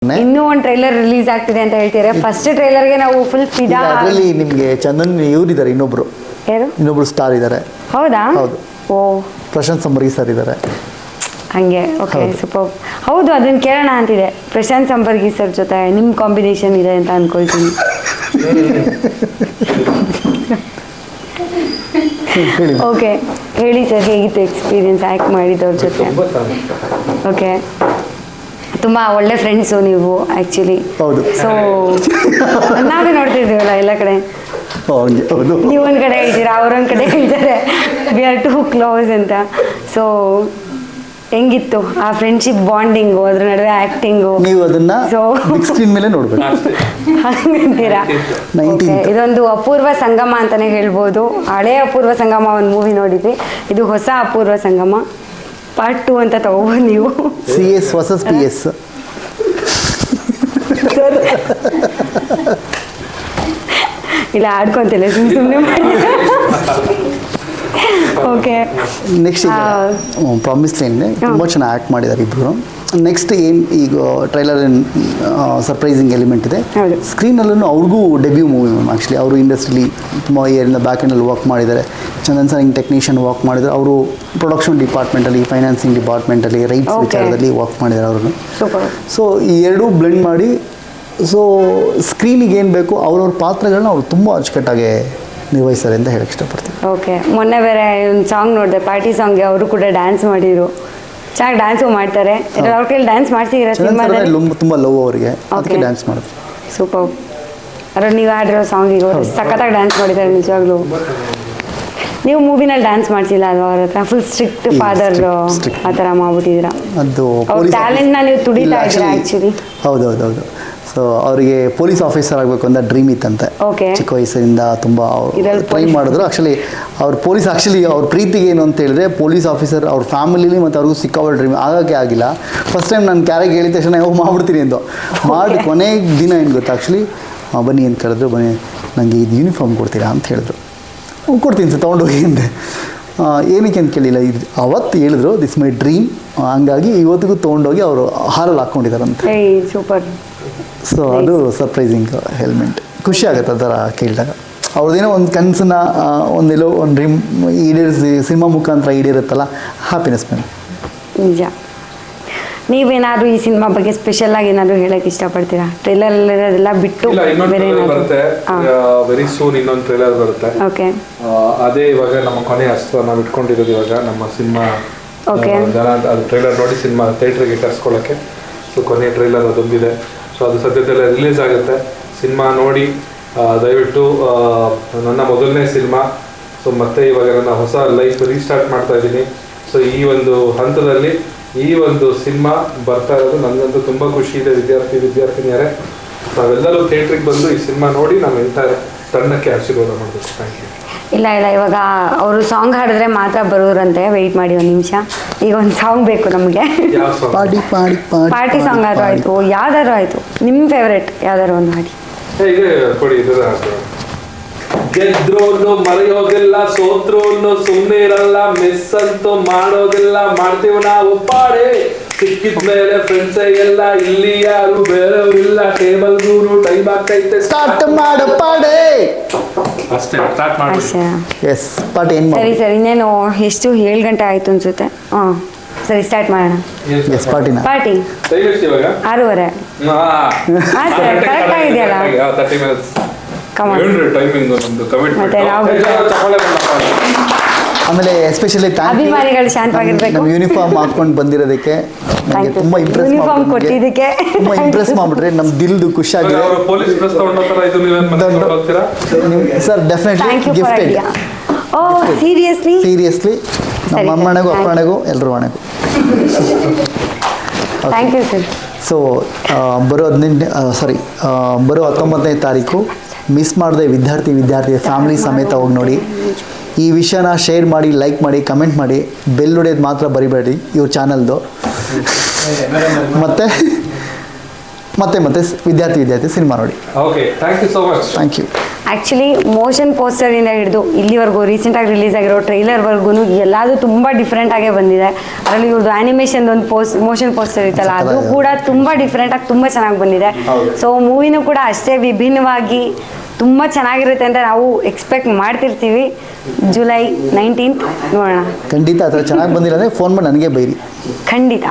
ಇನ್ನೂ ಒಂದು trailer release ಆಗ್ತಿದೆ ಅಂತ ಹೇಳ್ತೀರಾ. ಫಸ್ಟ್ ಟ್ರೈಲರ್ಗೆ ನಾವು ಫುಲ್ ಫಿದಾ. ಅದರಲ್ಲಿ ನಿಮಗೆ ಚಂದನ್ ಇವರಿದ್ದಾರೆ, ಇನ್ನೊಬ್ರು ಸ್ಟಾರ್ ಇದ್ದಾರೆ. ಹೌದಾ? ಹೌದು. ಓ, ಪ್ರಶಾಂತ್ ಸಂಬರ್ಗಿ ಸರ್ ಇದ್ದಾರೆ. ಹಂಗೆ. Okay, super. ಹೌದು, ಅದನ್ನ ಕೇಳೋಣ ಅಂತಿದೆ. ಪ್ರಶಾಂತ್ ಸಂಬರ್ಗಿ ಸರ್ ಜೊತೆ ನಿಮ್ಮ ಕಾಂಬಿನೇಷನ್ ಇದೆ ಅಂತ ಅನ್ಕೊಳ್ತೀನಿ. ಓಕೆ, ಹೇಳಿ ಸರ್, ಹೇಗಿತ್ತು ಎಕ್ಸ್ಪೀರಿಯನ್ಸ್ ಆ್ಯಕ್ಟ್ ಮಾಡಿದವ್ರ ಜೊತೆ? ಓಕೆ, ತುಂಬ ಒಳ್ಳೆ ಫ್ರೆಂಡ್ಸು ನೀವು ಆ್ಯಕ್ಚುಲಿ. ಹೌದು. ಸೊ ನಾವೇ ನೋಡ್ತಿದ್ದೀವಲ್ಲ ಎಲ್ಲ ಕಡೆ. ನೀವು ಒಂದು ಕಡೆ ಹೇಳ್ತೀರಾ, ಅವರೊಂದು ಕಡೆ ಹೇಳ್ತಾರೆ ವಿ ಆರ್ ಟು ಕ್ಲೋಸ್ ಅಂತ. ಸೊ ಹೆಂಗಿತ್ತು ಆ ಫ್ರೆಂಡ್ಶಿಪ್ ಬಾಂಡಿಂಗು, ಅದ್ರ ನಡುವೆ ಆ್ಯಕ್ಟಿಂಗು? ನೀವು ಅದನ್ನ ಸ್ಕ್ರೀನ್ ಮೇಲೆ ನೋಡ್ಬೇಕು ಹಂಗಂತೀರಾ? ಇದೊಂದು ಅಪೂರ್ವ ಸಂಗಮ ಅಂತಾನೆ ಹೇಳ್ಬೋದು. ಹಳೇ ಅಪೂರ್ವ ಸಂಗಮ ಒಂದು ಮೂವಿ ನೋಡಿದ್ವಿ, ಇದು ಹೊಸ ಅಪೂರ್ವ ಸಂಗಮ ಪಾರ್ಟ್ 2 ಅಂತ ತಗೋಬೋದು ನೀವು. CS versus PS. ಇಲ್ಲ, ಆಡ್ಕೊಂತಿಲ್ಲ, ಸುಮ್ಮನೆ ಮಾಡಿ. ಓಕೆ, ನೆಕ್ಸ್ಟ್ ಪ್ರಾಮಿಸ್ ಲೈನ್ ತುಂಬ ಚೆನ್ನಾಗಿ ಆ್ಯಕ್ಟ್ ಮಾಡಿದ್ದಾರೆ ಇಬ್ಬರು. ನೆಕ್ಸ್ಟ್ ಏನು ಈಗ ಟ್ರೈಲರ್ ಸರ್ಪ್ರೈಸಿಂಗ್ ಎಲಿಮೆಂಟ್ ಇದೆ. ಸ್ಕ್ರೀನಲ್ಲೂ ಅವ್ರಿಗೂ ಡೆಬ್ಯೂ ಮೂವಿ ಮ್ಯಾಮ್. ಆ್ಯಕ್ಚುಲಿ ಅವರು ಇಂಡಸ್ಟ್ರಿಲಿ ತುಂಬ ಇಯರಿಂದ ಬ್ಯಾಕ್ ಎಂಡಲ್ಲಿ ವರ್ಕ್ ಮಾಡಿದ್ದಾರೆ. ಚಂದನ್ ಸರ್ ಹಿಂಗೆ ಟೆಕ್ನಿಷಿಯನ್ ವರ್ಕ್ ಮಾಡಿದ್ದಾರೆ. ಅವರು ಪ್ರೊಡಕ್ಷನ್ ಡಿಪಾರ್ಟ್ಮೆಂಟಲ್ಲಿ, ಫೈನಾನ್ಸಿಂಗ್ ಡಿಪಾರ್ಟ್ಮೆಂಟಲ್ಲಿ, ರೈಟ್ಸ್ ವಿಚಾರದಲ್ಲಿ ವರ್ಕ್ ಮಾಡಿದ್ದಾರೆ ಅವ್ರನ್ನು. ಸೊ ಈ ಎರಡೂ ಬ್ಲೆಂಡ್ ಮಾಡಿ, ಸೊ ಸ್ಕ್ರೀನಿಗೆ ಏನು ಬೇಕು ಅವ್ರವ್ರ ಪಾತ್ರಗಳನ್ನ ಅವ್ರು ತುಂಬ ಅಚ್ಚುಕಟ್ಟಾಗಿ ನಿರ್ವಹಿಸ್ತಾರೆ ಅಂತ ಹೇಳಕ್ಕೆ ಇಷ್ಟಪಡ್ತೀನಿ. ಓಕೆ, ಮೊನ್ನೆ ಬೇರೆ ಒಂದು ಸಾಂಗ್ ನೋಡಿದೆ, ಪಾರ್ಟಿ ಸಾಂಗ್ಗೆ ಅವರು ಕೂಡ ಡ್ಯಾನ್ಸ್ ಮಾಡಿದ್ರು. ಚೆನ್ನಾಗಿ ಡ್ಯಾನ್ಸು ಮಾಡ್ತಾರೆ. ಅವ್ರ ಕೈಲಿ ಡ್ಯಾನ್ಸ್ ಮಾಡ್ಸಿದ್ದೀರಾ ಸಿನಿಮಾದಲ್ಲಿ? ತುಂಬ ಲವ್ ಅವರಿಗೆ, ಅದಕ್ಕೆ ಡ್ಯಾನ್ಸ್ ಮಾಡಿದ್ರು. ಸೂಪರ್. ಅದ್ರ ನೀವು ಆಡಿರೋ ಸಾಂಗಿಗೆ ಅವರು ಸಖತ್ತಾಗಿ ಡ್ಯಾನ್ಸ್ ಮಾಡಿದ್ದಾರೆ ನಿಜವಾಗ್ಲೂ. ನೀವು ಮೂವಿನಲ್ಲಿ ಡ್ಯಾನ್ಸ್ ಮಾಡ್ಸಿಲ್ಲ ಅಲ್ವಾ ಅವ್ರ ಹತ್ರ? ಫುಲ್ ಸ್ಟ್ರಿಕ್ಟ್ ಫಾದರ್ ಆ ಥರ ಮಾಡ್ಬಿಟ್ಟಿದ್ದೀರಾ. ಅದು ಅವ್ರ ಟ್ಯಾಲೆಂಟ್ನ ನೀವು ತುಡಿತಾ ಇದ್ದೀರಾ ಆ್ಯಕ್ಚುಲಿ. ಹೌದೌದೌದು. ಸೊ ಅವರಿಗೆ ಪೊಲೀಸ್ ಆಫೀಸರ್ ಆಗಬೇಕು ಅಂತ ಡ್ರೀಮ್ ಇತ್ತಂತೆ. ಚಿಕ್ಕ ವಯಸ್ಸಿನಿಂದ ತುಂಬ ಟ್ರೈ ಮಾಡಿದ್ರು. ಅವ್ರ ಪೊಲೀಸ್ ಅವ್ರ ಪ್ರೀತಿಗೆ ಏನು ಅಂತ ಹೇಳಿದ್ರೆ ಪೊಲೀಸ್ ಆಫೀಸರ್ ಅವ್ರ ಫ್ಯಾಮಿಲಿಲಿ ಮತ್ತು ಅವ್ರಿಗೂ ಸಿಕ್ಕಾವಳ ಡ್ರೀಮ್ ಆಗೋಕ್ಕೆ ಆಗಿಲ್ಲ. ಫಸ್ಟ್ ಟೈಮ್ ನಾನು ಕ್ಯಾರೆಗೆ ಹೇಳಿದ ತಕ್ಷಣ ಮಾಡ್ಬಿಡ್ತೀನಿ ಎಂದು ಮಾಡಿ ಕೊನೆಗೆ ದಿನ ಏನು ಗೊತ್ತಾ, ಆ್ಯಕ್ಚುಲಿ ಬನ್ನಿ ಅಂತ ಕರೆದ್ರು. ಬನ್ನಿ, ನನಗೆ ಇದು ಯೂನಿಫಾರ್ಮ್ ಕೊಡ್ತೀರಾ ಅಂತ ಹೇಳಿದ್ರು. ಕೊಡ್ತೀನಿ ಸರ್, ತೊಗೊಂಡೋಗಿ ಅಂದೆ. ಏನಕ್ಕೆ ಅಂತ ಕೇಳಿಲ್ಲ, ಇದು ಅವತ್ತು ಹೇಳಿದ್ರು ದಿಸ್ ಮೈ ಡ್ರೀಮ್, ಹಂಗಾಗಿ ಇವತ್ತಿಗೂ ತೊಗೊಂಡೋಗಿ ಅವರು ಹಾರಲ್ಲಿ ಹಾಕ್ಕೊಂಡಿದ್ದಾರಂತೆ. ಸೂಪರ್. ಸೊ ಅದು ಸರ್ಪ್ರೈಸಿಂಗ್ ಎಲಿಮೆಂಟ್. ಖುಷಿ ಆಗುತ್ತೆ ಆ ಥರ ಕೇಳಿದಾಗ. ಅವ್ರದ್ದೇನೋ ಒಂದು ಕನಸನ್ನ ಒಂದೆಲ್ಲೋ ಒಂದು ಡ್ರೀಮ್ ಈಡೇರಿಸಿ ಸಿನಿಮಾ ಮುಖಾಂತರ ಈಡೇರುತ್ತಲ್ಲ, ಹ್ಯಾಪಿನೆಸ್ ಮ್ಯಾಮ್. ನಿಜ. ನೀವೇನಾದರೂ ಈ ಸಿನಿಮಾ ಬಗ್ಗೆ ಸ್ಪೆಷಲ್ ಆಗಿ ಏನಾದರೂ ಹೇಳಕ್ಕೆ ಇಷ್ಟಪಡ್ತೀರಾ? ಟ್ರೈಲರ್ ಇರೋದೆಲ್ಲ ಬಿಟ್ಟು ಬೇರೆ ಬರುತ್ತೆ, ವೆರಿ ಸೂನ್ ಇನ್ನೊಂದು ಟ್ರೈಲರ್ ಬರುತ್ತೆ. ಓಕೆ, ಅದೇ ಇವಾಗ ನಮ್ಮ ಕೊನೆ ಅಸ್ತ್ರ ನಾವು ಇಟ್ಕೊಂಡಿರೋದು ಇವಾಗ ನಮ್ಮ ಸಿನಿಮಾ. ಜನ ಅದು ಟ್ರೈಲರ್ ನೋಡಿ ಸಿನಿಮಾ ಥಿಯೇಟ್ರಿಗೆ ಕರ್ಸ್ಕೊಳ್ಳೋಕ್ಕೆ. ಸೊ ಕೊನೆಯ ಟ್ರೈಲರ್ ಅದೊಂದಿದೆ. ಸೊ ಅದು ಸದ್ಯದಲ್ಲೇ ರಿಲೀಸ್ ಆಗುತ್ತೆ. ಸಿನಿಮಾ ನೋಡಿ ದಯವಿಟ್ಟು. ನನ್ನ ಮೊದಲನೇ ಸಿನಿಮಾ. ಸೊ ಮತ್ತೆ ಇವಾಗ ನನ್ನ ಹೊಸ ಲೈಫ್ ರೀಸ್ಟಾರ್ಟ್ ಮಾಡ್ತಾ ಇದ್ದೀನಿ. ಸೊ ಈ ಒಂದು ಹಂತದಲ್ಲಿ ಈ ಒಂದು ಸಿನಿಮಾ ಬರ್ತಾ ಇರೋದು ನನಗಂತೂ ತುಂಬ ಖುಷಿ ಇದೆ. ವಿದ್ಯಾರ್ಥಿನಿಯರೇ, ನಾವೆಲ್ಲರೂ ಥಿಯೇಟ್ರಿಗೆ ಬಂದು ಈ ಸಿನಿಮಾ ನೋಡಿ ನಾವು ಎಂಥ ತಂಡಕ್ಕೆ ಆಶೀರ್ವಾದ ಮಾಡಬೇಕು. Thank you. ಇಲ್ಲ, ಅವರು ಸಾಂಗ್ ಹಾಡಿದ್ರೆ ಮಾತ್ರ ಬರೋರಂತೆ. ವೆಯ್ಟ್ ಮಾಡಿ ಒಂದು ನಿಮಿಷ. ಈಗ ಒಂದು ಸಾಂಗ್ ಬೇಕು ನಮಗೆ. ಪಾರ್ಟಿ ಸಾಂಗ್ ಆದರೂ ಆಯಿತು, ಯಾವ್ದಾದ್ರು ಆಯಿತು, ನಿಮ್ಮ ಫೇವ್ರೇಟ್ ಯಾವ್ದಾದ್ರು ಒಂದು ಹಾಡಿ. ಕೊಡಿ, ಗೆದ್ರೋನು ಮರೆಯೋದಿಲ್ಲ, ಸೋತ್ರೋನು ಸುಮ್ಮನೆ ಇರಲ್ಲ, ಮಿಸ್ ಅಂತೂ ಮಾಡೋದಿಲ್ಲ, ಮಾಡ್ತೀವಿ ನಾವು ಪಾಡೆ. ಸಿಕ್ಕಿದ್ಮೇಲೆ ಫ್ರೆಂಡ್ಸೇ ಎಲ್ಲ, ಇಲ್ಲಿ ಯಾರು ಬೇರೆಯವ್ರಿಲ್ಲ, ಟೇಬಲ್ ಗೂರು ಟೈಮ್ ಆಗ್ತೈತೆ, ಸ್ಟಾರ್ಟ್ ಮಾಡು ಪಾಡೆ. ಅಷ್ಟೇ, ಸ್ಟಾರ್ಟ್ ಮಾಡಿ. ಎಸ್, ಪಾರ್ಟಿ ಏನು? ಸರಿ, ಇನ್ನೇನು ಎಷ್ಟು 7 ಗಂಟೆ ಆಯಿತು ಅನ್ಸುತ್ತೆ. ಸರಿ, ಸ್ಟಾರ್ಟ್ ಮಾಡೋಣ. ಪಾರ್ಟಿ ಟೈಮ್ ಎಷ್ಟು ಇವಾಗ? 6:30. ಹಾಂ ಸರ್, ಕರೆಕ್ಟ್ ಆಗಿದೆಯಲ್ಲ? 30 minutes. ಆಮೇಲೆ ಎಸ್ಪೆಷಲಿ ಅಭಿಮಾನಿಗಳು ಶಾಂತವಾಗಿರ್ಬೇಕು. ನಮ್ಮ ಯೂನಿಫಾರ್ಮ್ ಹಾಕೊಂಡು ಬಂದಿರೋದಕ್ಕೆ ನನಗೆ ತುಂಬ ಇಂಪ್ರೆಸ್ ಮಾಡಿಬಿಟ್ರೆ ನಮ್ಮ ದಿಲ್ದು ಖುಷಿ ಆಗಿದೆ ಸರ್. Definitely gifted. ಸೀರಿಯಸ್ಲಿ ನಮ್ಮ ಅಮ್ಮನೆಗೂ ಅಪ್ಪನೆಗೂ ಎಲ್ಲರೂ ಹಣೆಗೂ. Thank you sir. ಸೊ ಬರೋ 19ನೇ ತಾರೀಕು ಮಿಸ್ ಮಾಡದೆ ವಿದ್ಯಾರ್ಥಿ ಫ್ಯಾಮಿಲಿ ಸಮೇತ ಹೋಗಿ ನೋಡಿ. ಈ ವಿಷಯನ ಶೇರ್ ಮಾಡಿ, ಲೈಕ್ ಮಾಡಿ, ಕಮೆಂಟ್ ಮಾಡಿ, ಬೆಲ್ ಹೊಡೆಯೋದು ಮಾತ್ರ ಬರಿಬೇಡಿ ಇವ್ರ ಚಾನಲ್ದು. ಮತ್ತೆ ವಿದ್ಯಾರ್ಥಿ ಸಿನಿಮಾ ನೋಡಿ. Okay, thank you so much. Thank you. Actually motion ಪೋಸ್ಟರಿಂದ ಹಿಡಿದು ಇಲ್ಲಿವರೆಗೂ ರೀಸೆಂಟಾಗಿ ರಿಲೀಸ್ ಆಗಿರೋ ಟ್ರೈಲರ್ವರೆಗೂ ಎಲ್ಲದೂ ತುಂಬ ಡಿಫ್ರೆಂಟಾಗೇ ಬಂದಿದೆ. ಅದರಲ್ಲಿ ಇವ್ರದ್ದು ಆ್ಯನಿಮೇಷನ್ ಒಂದು ಮೋಷನ್ ಪೋಸ್ಟರ್ ಇತ್ತಲ್ಲ, ಅದು ಕೂಡ ತುಂಬ ಡಿಫ್ರೆಂಟಾಗಿ ತುಂಬ ಚೆನ್ನಾಗಿ ಬಂದಿದೆ. ಸೊ ಮೂವಿನೂ ಕೂಡ ಅಷ್ಟೇ ವಿಭಿನ್ನವಾಗಿ ತುಂಬ ಚೆನ್ನಾಗಿರುತ್ತೆ ಅಂತ ನಾವು ಎಕ್ಸ್ಪೆಕ್ಟ್ ಮಾಡ್ತಿರ್ತೀವಿ. ಜುಲೈ 19th ನೋಡೋಣ. ಖಂಡಿತ. ಆ ಥರ ಚೆನ್ನಾಗಿ ಬಂದಿಲ್ಲ ಅಂದರೆ ಫೋನ್ ಮಾಡಿ ನನಗೆ ಬೈರಿ. ಖಂಡಿತ.